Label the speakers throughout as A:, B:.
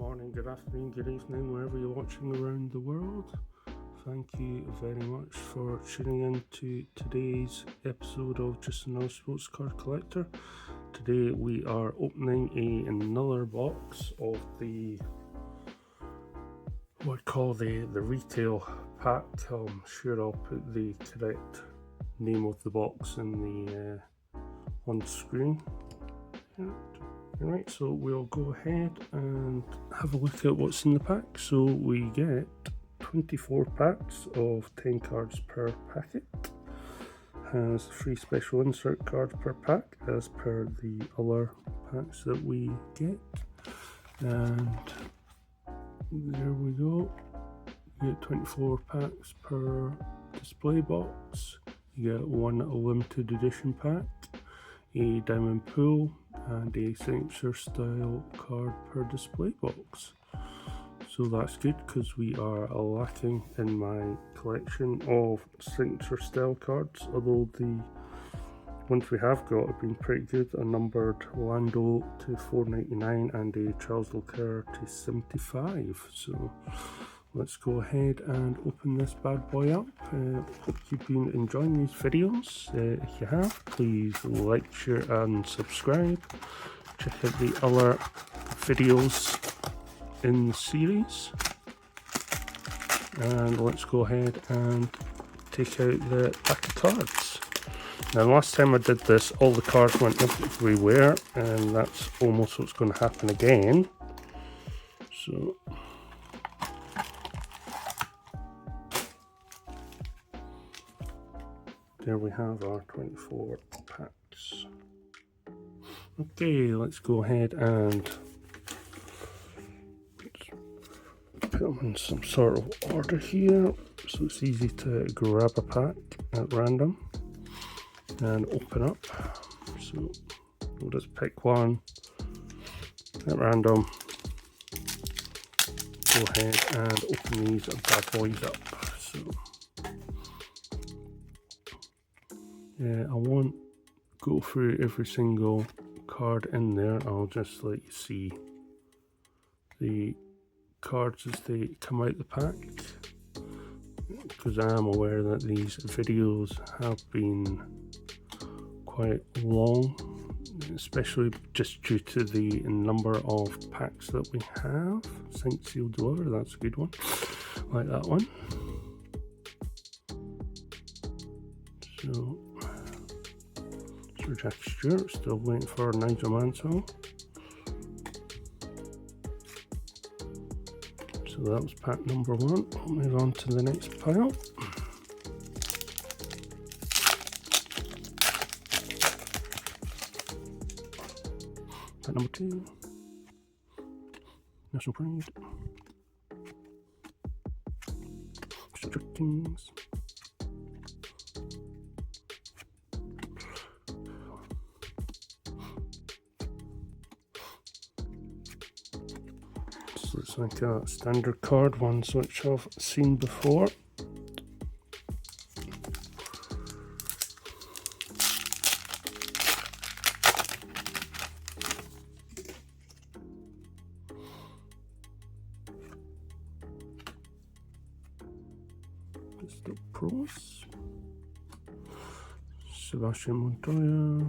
A: morning, good afternoon, good evening, wherever you're watching around the world. Thank you very much for tuning in to today's episode of Just Another Sports Card Collector. Today we are opening another box of the what I call the retail pack. I'm sure I'll put the correct name of the box in the on screen. Right, so we'll go ahead and have a look at what's in the pack. So we get 24 packs of 10 cards per packet. Has 3 special insert cards per pack as per the other packs that we get. And there we go. You get 24 packs per display box. You get one limited edition pack, a diamond pool, and a signature style card per display box. So that's good because we are lacking in my collection of signature style cards, although the ones we have got have been pretty good. A numbered Lando to 499 and a Charles Leclerc to 75. So let's go ahead and open this bad boy up. Hope you've been enjoying these videos. If you have, please like, share and subscribe. Check out the other videos in the series. And let's go ahead and take out the pack of cards. Now last time I did this, all the cards went everywhere, and that's almost what's going to happen again. So there we have our 24 packs. Okay, let's go ahead and put them in some sort of order here so it's easy to grab a pack at random and open up. So we'll just pick one at random. Go ahead and open these bad boys up. So I won't go through every single card in there. I'll just let you see the cards as they come out the pack, because I am aware that these videos have been quite long, especially just due to the number of packs that we have. Sync, seal, deliver, that's a good one, like that one. So Sir Jackie Stewart, still waiting for Nigel Mansell. So that was pack number 1. I'll move on to the next pile. Pack number 2. National Pride. Strict Kings. It's like a standard card, ones which I've seen before. Pistol Pros, Sebastian Montoya,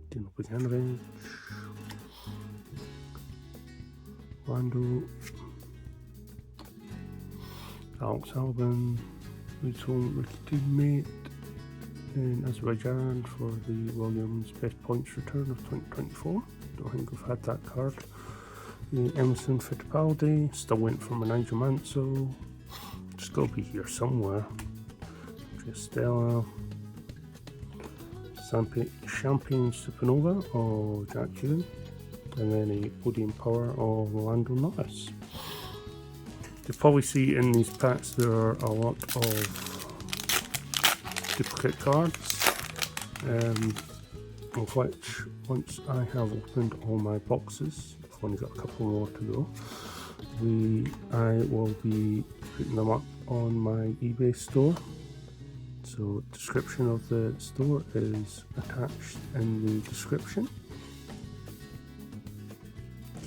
A: Dino Bogdanovich, Lando, Alex Albon, who's home rookie teammate in Azerbaijan for the Williams Best Points Return of 2024. Don't think we've had that card. The Emerson Fittipaldi, still waiting for my Nigel Mansell. Just got to be here somewhere. Stella, Champagne Supernova or Jack Hume, and then a podium power of Lando Norris. You'll probably see in these packs there are a lot of duplicate cards, of which once I have opened all my boxes, I've only got a couple more to go, I will be putting them up on my eBay store. So description of the store is attached in the description.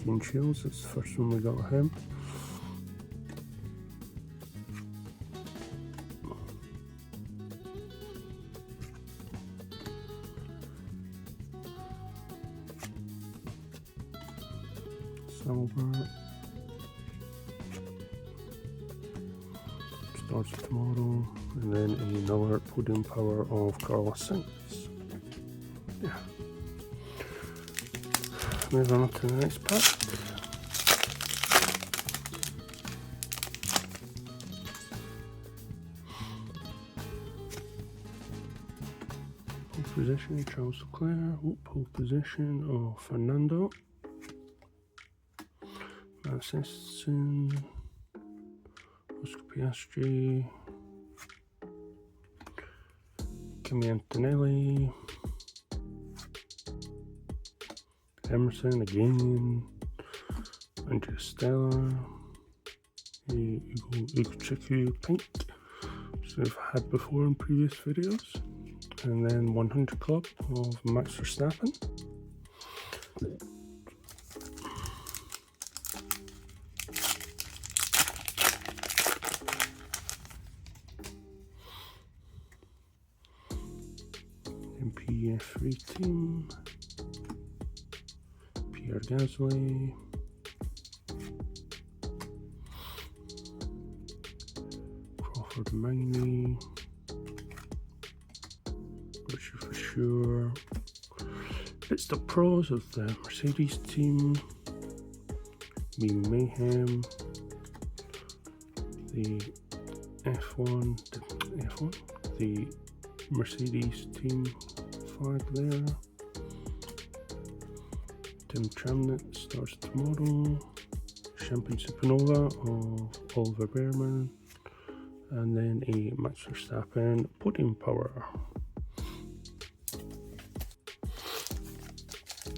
A: Keen Shields, that's the first one we got of him. Silver. Starts tomorrow, and then another podium power of Carlos Sainz. Yeah. Moving on to the next pack. Pole position, Charles Leclerc. Pole position of Fernando. Assistant. Oscar Piastri. Kimi Antonelli. Emerson again. Andrea Stella. Ugo Pink, which we've had before in previous videos. And then 100 Club of Max Verstappen. MP3 team. Pierre Gasly. Crawford Miney. Richard for sure. It's the pros of the Mercedes team. Mayhem. The F1, the Mercedes team flag there. Tim Tramnett starts tomorrow. Champagne Supernova of Oliver Behrman. And then a Max Verstappen podium power.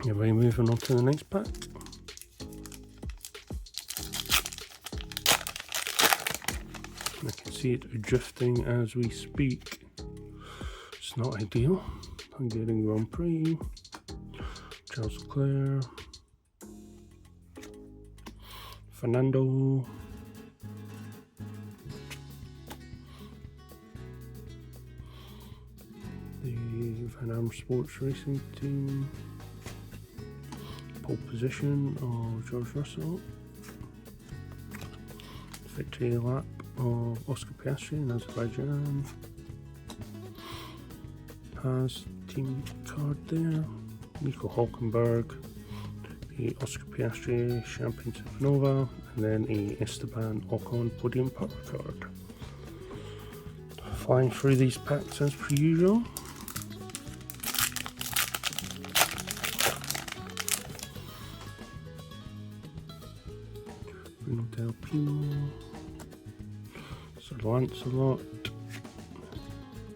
A: Anyway, moving on to the next pack. I can see it drifting as we speak. It's not ideal. I'm getting Grand Prix. Charles Leclerc. Fernando. The Van Am Sports Racing team. Pole position of George Russell. Victory lap of Oscar Piastri in Azerbaijan. Has team card there. Nico Hulkenberg, a Oscar Piastri Champagne Supernova, and then a Esteban Ocon podium power card. Flying through these packs as per usual. Bruno Del Pino, Sir Lancelot,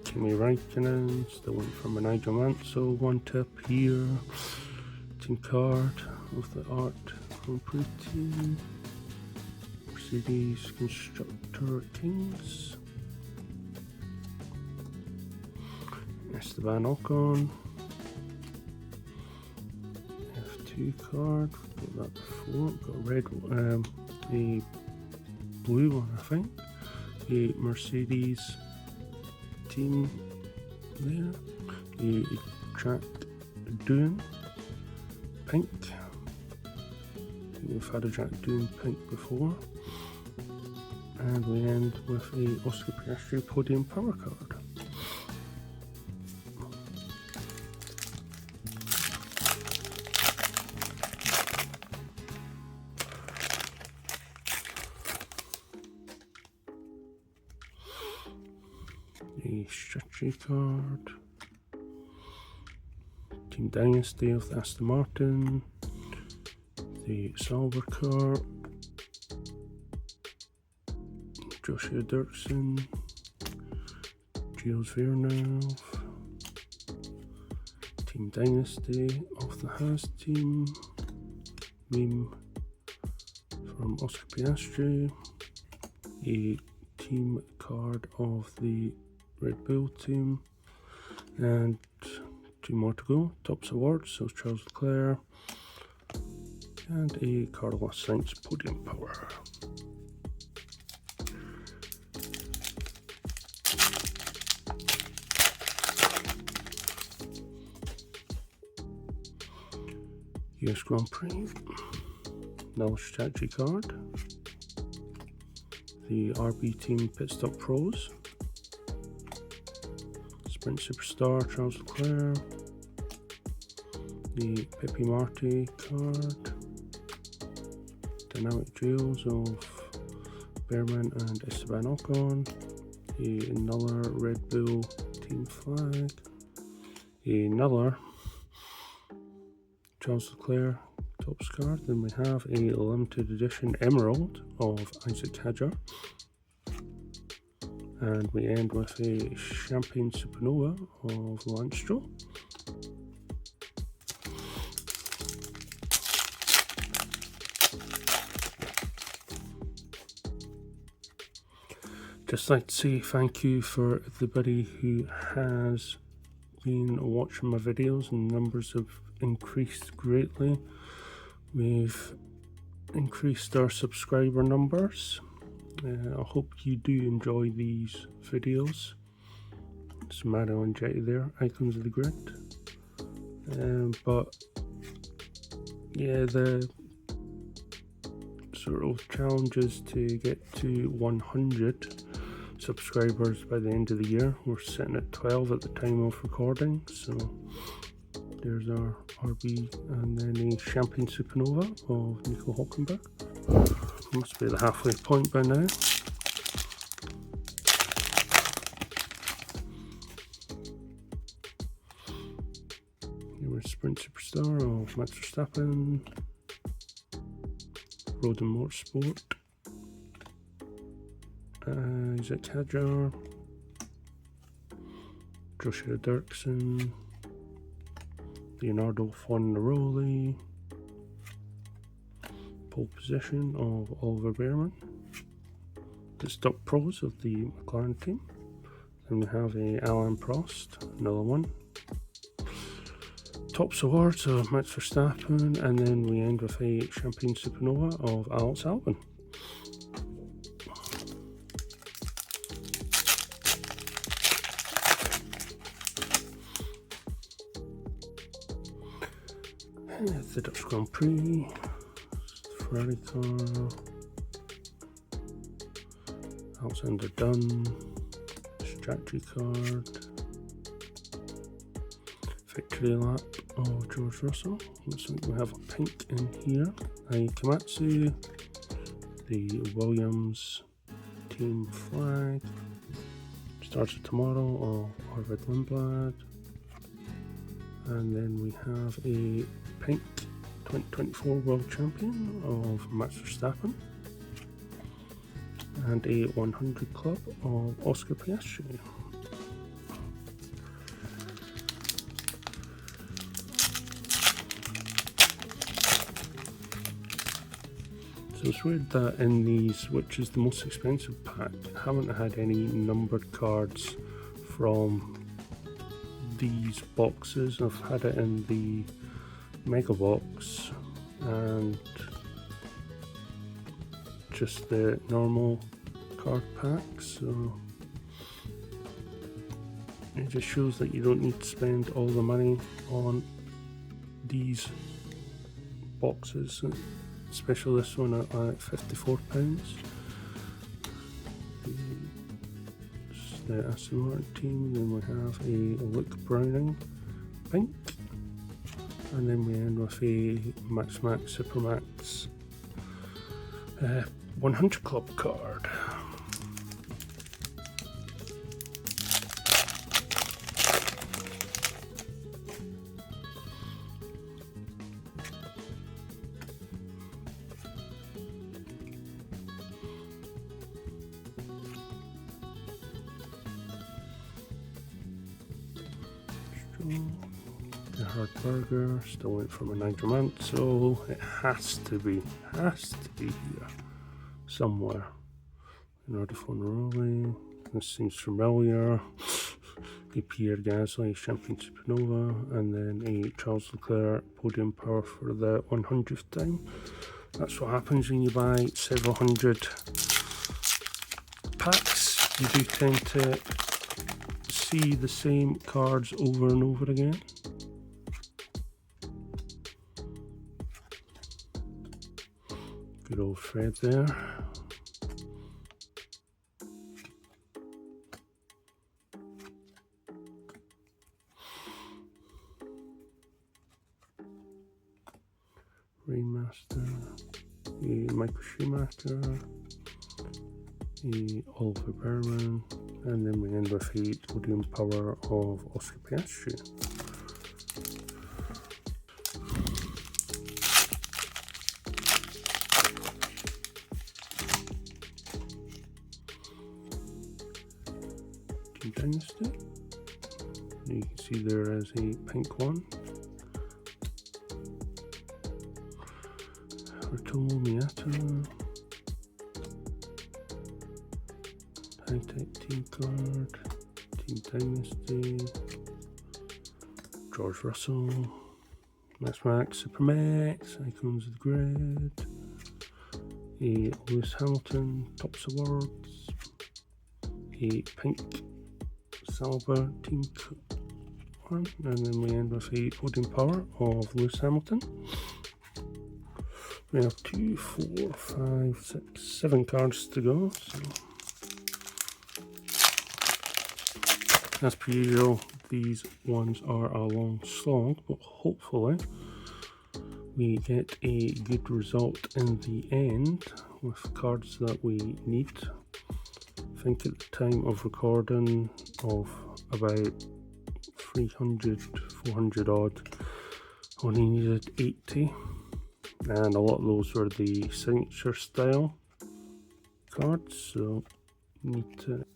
A: Kimi Räikkönen, still waiting for my Nigel Mansell one to appear. Team card of the Art Grand Prix team. Mercedes Constructor Kings. Esteban Ocon. F2 card, got that before, got a red, a blue one I think. A Mercedes team there. A track Dune pink. We've had a Jack Dune pink before. And we end with a Oscar Piastri podium power card. A strategy card. Team Dynasty of the Aston Martin. The Sauber car. Joshua Dirksen. Gilles Villeneuve. Team Dynasty of the Haas team. Meme from Oscar Piastri. A team card of the Red Bull team, and two more to go. Topps Awards, so Charles Leclerc, and a Carlos Sainz Podium Power. US Grand Prix, another strategy card, the RB Team Pit Stop Pros, Sprint Superstar Charles Leclerc, the Pepe Marti card, Dynamic Duels of Behrman and Esteban Ocon, another Red Bull Team Flag, another Charles Leclerc Topps card. Then we have a limited edition Emerald of Isaac Hadjar, and we end with a Champagne Supernova of Lance Stroll. Just like to say thank you for everybody who has been watching my videos, and numbers have increased greatly. We've increased our subscriber numbers. I hope you do enjoy these videos. It's Mario and Jetty there, icons of the grid. But yeah, the sort of challenge is to get to 100 subscribers by the end of the year. We're sitting at 12 at the time of recording, so there's our RB, and then a Champagne Supernova of Nico Hülkenberg. Must be the halfway point by now. Here's Sprint Superstar of Max Verstappen, Road and Motorsport, Isaac Hadjar, Joshua Dirksen, Leonardo Fornaroli, pole position of Oliver Behrman, the Stock Pros of the McLaren team. Then we have a Alain Prost, another one. Topps Awards of Max Verstappen, and then we end with a Champagne Supernova of Alex Albon. The Dutch Grand Prix, Ferrari car, Alexander Dunn, strategy card, victory lap of George Russell. Looks like we have a pink in here, a Komatsu, the Williams team flag, Stars of Tomorrow of Arvid Lindblad, and then we have a pink 2024 World Champion of Max Verstappen, and a 100 Club of Oscar Piastri. So it's weird that in these, which is the most expensive pack, I haven't had any numbered cards from these boxes. I've had it in the Mega Box and just the normal card pack, so it just shows that you don't need to spend all the money on these boxes, especially this one at £54. The Aston Martin team. Then we have a Luke Browning pink, and then we end with a Max Supermax 100 Club card. The hard burger, still waiting for my Nigel Mansell. It has to be here somewhere. Leonardo Fornaroli, this seems familiar. a Pierre Gasly Champion Supernova, and then a Charles Leclerc podium power for the 100th time. That's what happens when you buy several hundred packs. You do tend to see the same cards over and over again. Good old Fred there. Rainmaster, a Michael Schumacher, a Oliver Berman, and then we end with a podium power of Oscar Piastri. Team Dynasty. You can see there is a pink one. Tomo Miata, high-tech team card, Team Dynasty, George Russell, Max Supermax, Icons of the Grid, a Lewis Hamilton Topps Awards, a pink Silver team one, and then we end with a podium power of Lewis Hamilton. We have 2, 4, 5, 6, 7 cards to go. So, as per usual, these ones are a long slog, but hopefully we get a good result in the end with cards that we need. I think at the time of recording of about 300, 400 odd, only needed 80. And a lot of those were the signature style cards, so need to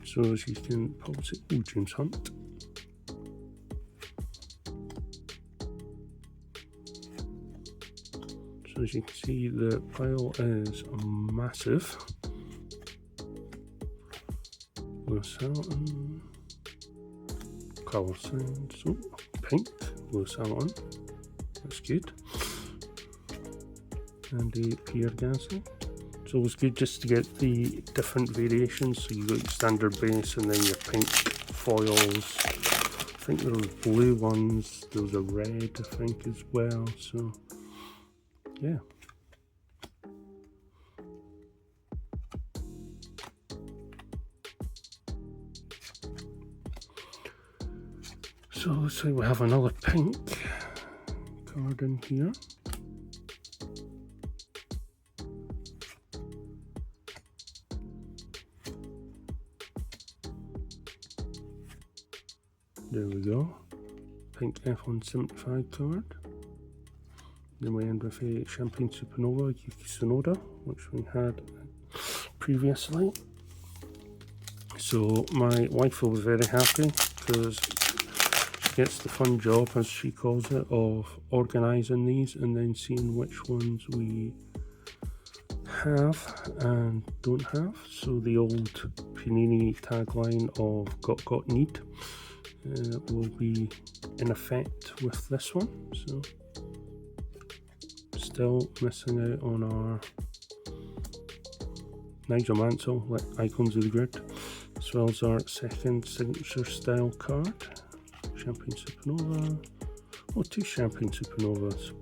A: so as you can pause it, James Hunt. So as you can see, the pile is massive. Lewis Hamilton, Carlos Sainz, oh, pink, Lewis Hamilton, that's good, and a Pierre Gasly. It's always good just to get the different variations, so you've got your standard base and then your pink foils. I think there are blue ones, those are red I think as well, so yeah. So looks like we have another pink card in here. There we go. Pink F1 75 card. Then we end with a Champagne Supernova Yuki Tsunoda, which we had previously. So my wife will be very happy because gets the fun job, as she calls it, of organising these and then seeing which ones we have and don't have. So the old Panini tagline of got need will be in effect with this one. So still missing out on our Nigel Mansell Icons of the Grid, as well as our second signature style card. Champagne Supernova, or 2 Champagne Supernovas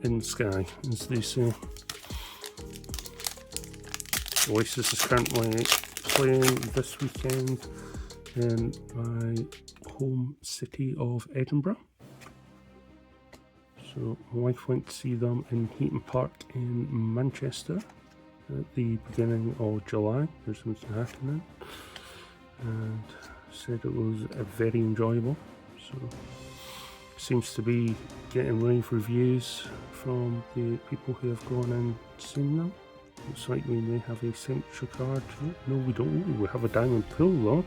A: in the sky, as they say. Oasis is currently playing this weekend in my home city of Edinburgh. So my wife went to see them in Heaton Park in Manchester at the beginning of July. There's something happening, and said it was very enjoyable. So seems to be getting rave reviews from the people who have gone and seen them. Looks like we may have a signature card. No, we don't. We have a diamond pull though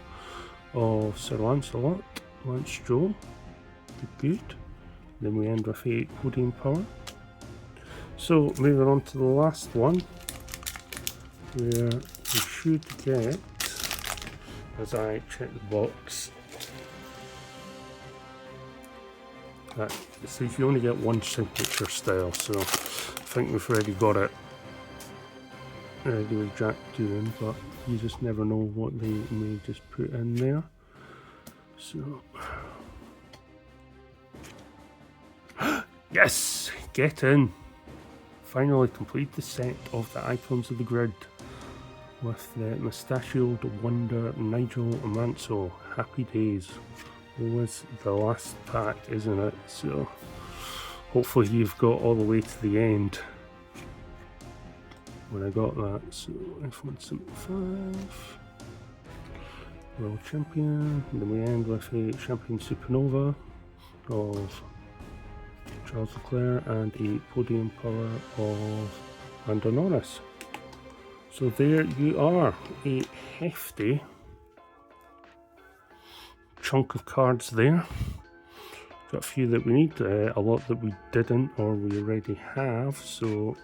A: of Sir Lancelot, Lance Stroll. Good. Then we end with a podium power. So moving on to the last one, where we should get, as I check the box, that it says you only get one signature style, so I think we've already got it ready with Jack doing, but you just never know what they may just put in there. So yes, get in! Finally complete the set of the icons of the grid with the mustachioed wonder Nigel Mansell. Happy days. Always the last pack, isn't it? So hopefully you've got all the way to the end when I got that. So F1 75 World Champion, and then we end with a Champion Supernova of Charles Leclerc and a podium power of Lando Norris. So there you are, a hefty chunk of cards there. Got a few that we need, a lot that we didn't or we already have, so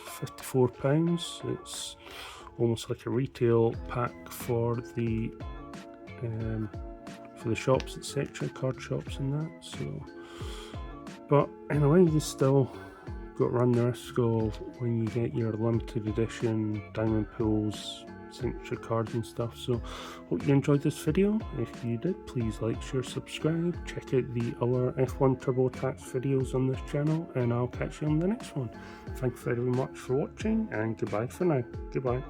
A: £54. It's almost like a retail pack for the shops, etc., card shops and that. So, but anyway, you still got to run the risk of when you get your limited edition diamond pulls, signature cards and stuff. So hope you enjoyed this video. If you did, please like, share, subscribe, check out the other F1 Turbo Attax videos on this channel, and I'll catch you on the next one. Thank you very much for watching, and goodbye for now. Goodbye.